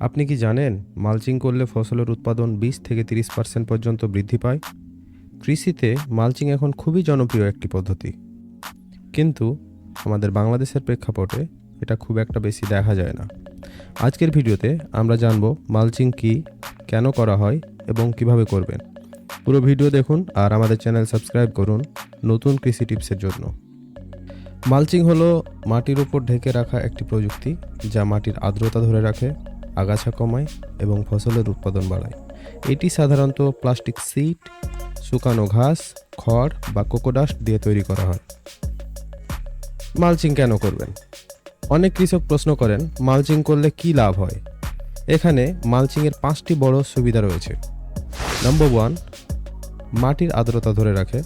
আপনি কি জানেন মালচিং করলে ফসলের উৎপাদন 20 থেকে 30% পর্যন্ত বৃদ্ধি পায়? কৃষিতে মালচিং এখন খুবই জনপ্রিয় একটি পদ্ধতি, কিন্তু আমাদের বাংলাদেশের প্রেক্ষাপটে এটা খুব একটা বেশি দেখা যায় না। আজকের ভিডিওতে আমরা জানব মালচিং কি, কেন করা হয় এবং কিভাবে করবেন। পুরো ভিডিও দেখুন আর আমাদের চ্যানেল সাবস্ক্রাইব করুন নতুন কৃষি টিপসের জন্য। মালচিং হলো মাটির উপর ঢেকে রাখা একটি প্রযুক্তি যা মাটির আর্দ্রতা ধরে রাখে, আগাছা কমায় এবং ফসলের উৎপাদন বাড়ায়। এটি সাধারণত প্লাস্টিক সিট, শুকানো ঘাস, খড় বা কোকোডাস্ট দিয়ে তৈরি করা হয়। মালচিং কেন করবেন? অনেক কৃষক প্রশ্ন করেন মালচিং করলে কি লাভ হয়। এখানে মালচিংয়ের 5টি বড় সুবিধা রয়েছে। নাম্বার 1, মাটির আর্দ্রতা ধরে রাখে।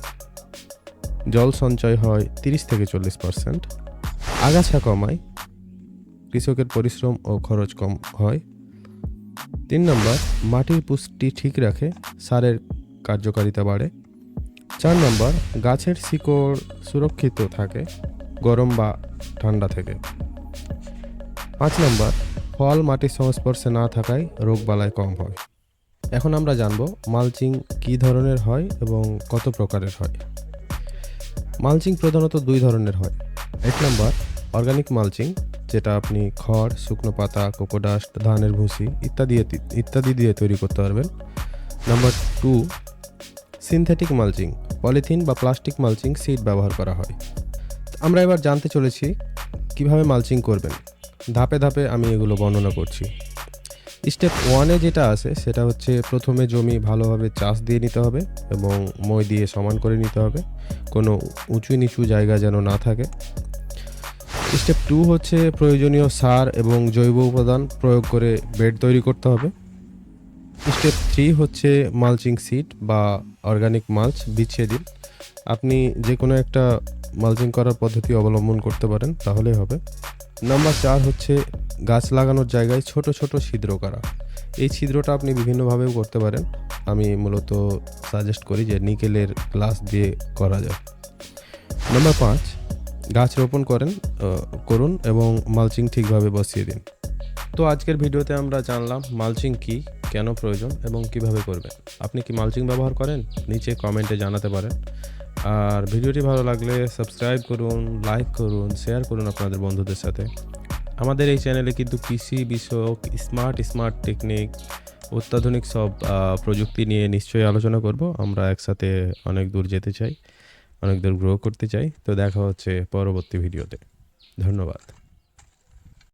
জল সঞ্চয় হয় 30 থেকে 40%। আগাছা কমায়, কৃষকের পরিশ্রম ও খরচ কম হয়। 3 নম্বর, মাটির পুষ্টি ঠিক রাখে, সারের কার্যকারিতা বাড়ে। 4 নম্বর, গাছের শিকড় সুরক্ষিত থাকে গরম বা ঠান্ডা থেকে। 5 নম্বর, ফল মাটির সংস্পর্শে না থাকায় রোগবালাই কম হয়। এখন আমরা জানব মালচিং কী ধরনের হয় এবং কত প্রকারের হয়। মালচিং প্রধানত 2 ধরনের হয়। 1 নম্বর, অর্গানিক মালচিং, যেটা আপনি খড়, শুকনো পাতা, কোকোডাস্ট, ধানের ভুসি ইত্যাদি দিয়ে তৈরি করতে পারবেন। নাম্বার 2, সিনথেটিক মালচিং, পলিথিন বা প্লাস্টিক মালচিং সিট ব্যবহার করা হয়। আমরা এবার জানতে চলেছি কিভাবে মালচিং করবেন। ধাপে ধাপে আমি এগুলো বর্ণনা করছি। স্টেপ 1-এ যেটা আছে সেটা হচ্ছে প্রথমে জমি ভালোভাবে চাষ দিয়ে নিতে হবে এবং মই দিয়ে সমান করে নিতে হবে, কোনো উঁচু নিচু জায়গা যেন না থাকে। স্টেপ 2 হচ্ছে প্রয়োজনীয় সার এবং জৈব উপাদান প্রয়োগ করে বেড তৈরি করতে হবে। স্টেপ 3 হচ্ছে মালচিং সিট বা অর্গানিক মালচ বিছিয়ে দিন। আপনি যে কোনো একটা মালচিং করার পদ্ধতি অবলম্বন করতে পারেন, তাহলেই হবে। নাম্বার 4 হচ্ছে গাছ লাগানোর জায়গায় ছোট ছোট ছিদ্র করা। এই ছিদ্রটা আপনি বিভিন্নভাবেও করতে পারেন। আমি মূলত সাজেস্ট করি যে নিকেলের গ্লাস দিয়ে করা যায়। নাম্বার 5, গাছ রোপণ করুন এবং মালচিং ঠিকভাবে বসিয়ে দিন। তো আজকের ভিডিওতে আমরা জানলাম মালচিং কি, কেন প্রয়োজন এবং কিভাবে করবেন। আপনি কি মালচিং ব্যবহার করেন? নিচে কমেন্টে জানাতে পারেন। আর ভিডিওটি ভালো লাগলে সাবস্ক্রাইব করুন, লাইক করুন, শেয়ার করুন আপনাদের বন্ধুদের সাথে। আমাদের এই চ্যানেলে কিন্তু কৃষি বিষয়ক স্মার্ট টেকনিক, অত্যাধুনিক সব প্রযুক্তি নিয়ে নিশ্চয়ই আলোচনা করব। আমরা একসাথে অনেক দূর যেতে চাই, অনেক দূর গ্রো করতে চাই। তো দেখা হচ্ছে পরবর্তী ভিডিওতে। ধন্যবাদ।